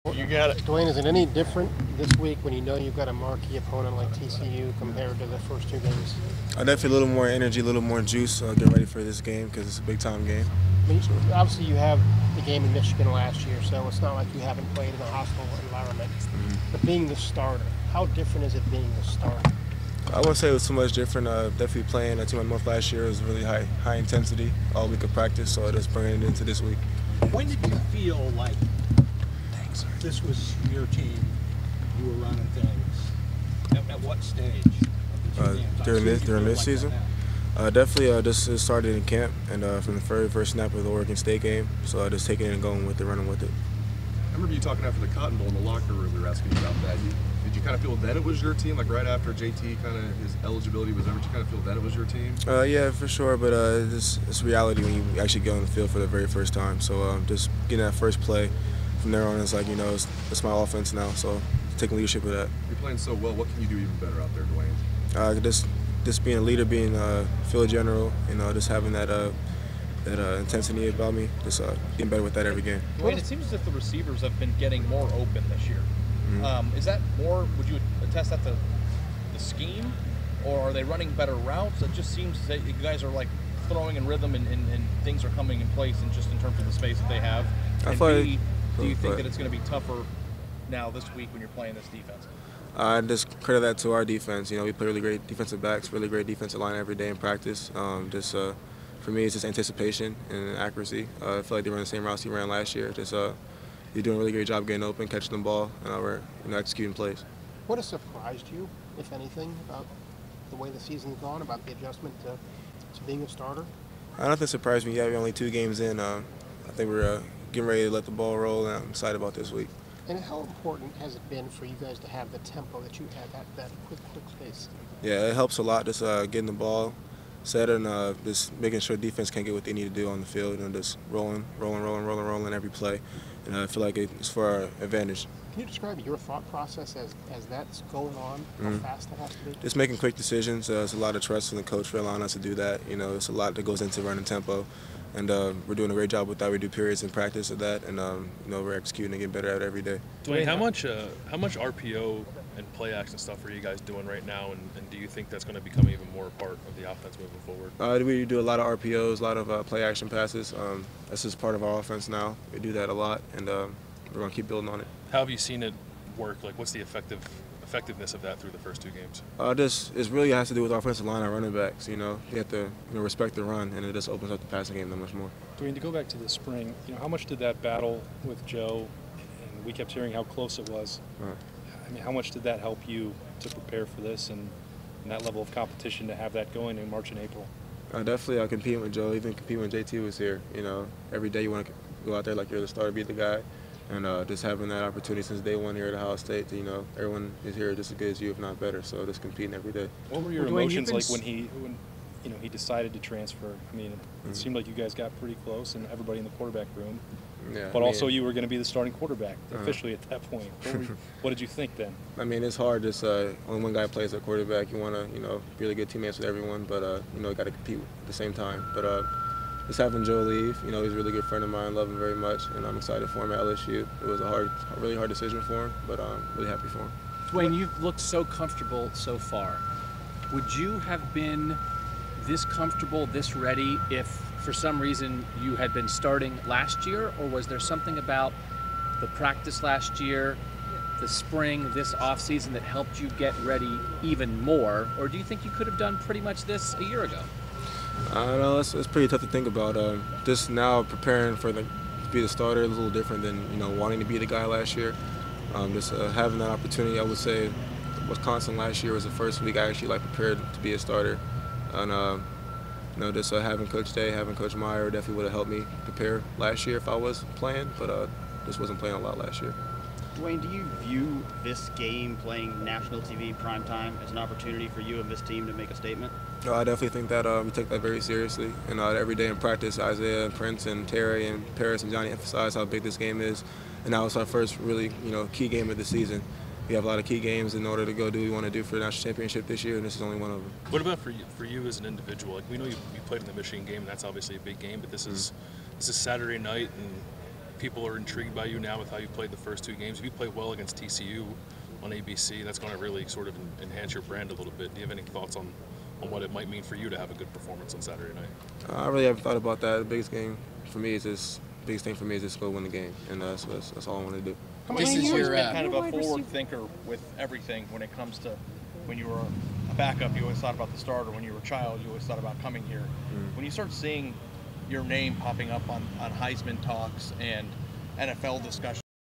You got it. Dwayne, is it any different this week when you know you've got a marquee opponent like TCU compared to the first two games? Definitely a little more energy, a little more juice. Get ready for this game because it's a big time game. I mean, obviously, you have the game in Michigan last year, so it's not like you haven't played in a hostile environment. But being the starter, how different is it being the starter? I wouldn't say it was too much different. Definitely playing a 2-month last year was really high intensity all week of practice, so just bringing it into this week. When did you feel like this was your team? You were running things. At what stage? During this season, definitely just started in camp and from the very first snap of the Oregon State game. So just taking it and going with it, running with it. I remember you talking after the Cotton Bowl in the locker room. We were asking you about that. Did you kind of feel then it was your team, like right after JT kind of his eligibility was over? Did you kind of feel then it was your team? Yeah, for sure. But it's reality when you actually go on the field for the very first time. So just getting that first play, from there on, it's like it's my offense now. So taking leadership of that. You're playing so well. What can you do even better out there, Dwayne? Just being a leader, being field general, just having that intensity about me, just getting better with that every game. Dwayne, it seems as if the receivers have been getting more open this year. Is that more, would you attest that to the scheme, or are they running better routes? It just seems that you guys are like throwing in rhythm and things are coming in place and just in terms of the space that they have. And B, do you think that it's going to be tougher now this week when you're playing this defense? I just credit that to our defense. We play really great defensive backs, really great defensive line every day in practice. For me, it's just anticipation and accuracy. I feel like they run the same routes you ran last year. You're doing a really great job getting open, catching the ball, and we're executing plays. What has surprised you, if anything, about the way the season's gone, about the adjustment to being a starter? Nothing surprised me. Yeah, we're only 2 games in. I think we're getting ready to let the ball roll, and I'm excited about this week. And how important has it been for you guys to have the tempo that you had, that quick pace? Yeah, it helps a lot, just getting the ball set and just making sure defense can't get what they need to do on the field and just rolling every play. And I feel like it's for our advantage. Can you describe your thought process as that's going on, how fast that has to be? Just making quick decisions. There's a lot of trust from the coach for allowing us to do that. It's a lot that goes into running tempo. And we're doing a great job with that. We do periods in practice of that, and we're executing and getting better at it every day. Dwayne, how much RPO and play action stuff are you guys doing right now, and do you think that's going to become even more a part of the offense moving forward? We do a lot of RPOs, a lot of play action passes. That's just part of our offense now. We do that a lot, and we're going to keep building on it. How have you seen it work? Like, what's the effectiveness of that through the first 2 games? It really has to do with our offensive line, our running backs. You have to respect the run, and it just opens up the passing game that much more. Dwayne, to go back to the spring, how much did that battle with Joe, and we kept hearing how close it was. Right. I mean, how much did that help you to prepare for this and that level of competition to have that going in March and April? Definitely, competing with Joe, even competing when JT was here. Every day you want to go out there like you're the starter, be the guy. And just having that opportunity since day one here at Ohio State, everyone is here just as good as you, if not better. So just competing every day. What were your emotions like when he decided to transfer? I mean, it seemed like you guys got pretty close, and everybody in the quarterback room. Yeah, but also you were going to be the starting quarterback officially at that point. What did you think then? I mean, it's hard. Just only one guy plays at quarterback. You want to, be really good teammates with everyone, but you got to compete at the same time. But just having Joe leave, he's a really good friend of mine, love him very much, and I'm excited for him at LSU. It was a really hard decision for him, but I'm really happy for him. Dwayne, you've looked so comfortable so far. Would you have been this comfortable, this ready, if for some reason you had been starting last year, or was there something about the practice last year, the spring, this offseason that helped you get ready even more, or do you think you could have done pretty much this a year ago? I don't know. It's pretty tough to think about. Just now preparing to be the starter is a little different than wanting to be the guy last year. Just having that opportunity, I would say, Wisconsin last year was the first week I actually prepared to be a starter, and just having Coach Day, having Coach Meyer definitely would have helped me prepare last year if I was playing, but just wasn't playing a lot last year. Dwayne, do you view this game playing national TV primetime as an opportunity for you and this team to make a statement? I definitely think that we take that very seriously. And every day in practice, Isaiah and Prince and Terry and Paris and Johnny emphasize how big this game is. And now it's our first really key game of the season. We have a lot of key games in order to go do what we want to do for the national championship this year, and this is only one of them. What about for you as an individual? Like, we know you played in the Michigan game, and that's obviously a big game, but this is Saturday night, and people are intrigued by you now with how you played the first 2 games. If you play well against TCU on ABC, that's going to really sort of enhance your brand a little bit. Do you have any thoughts on what it might mean for you to have a good performance on Saturday night? I really haven't thought about that. The biggest thing for me is just go win the game, and that's all I want to do. This is your kind of a forward thinker with everything when it comes to when you were a backup, you always thought about the starter. When you were a child, you always thought about coming here. When you start seeing your name popping up on Heisman talks and NFL discussions,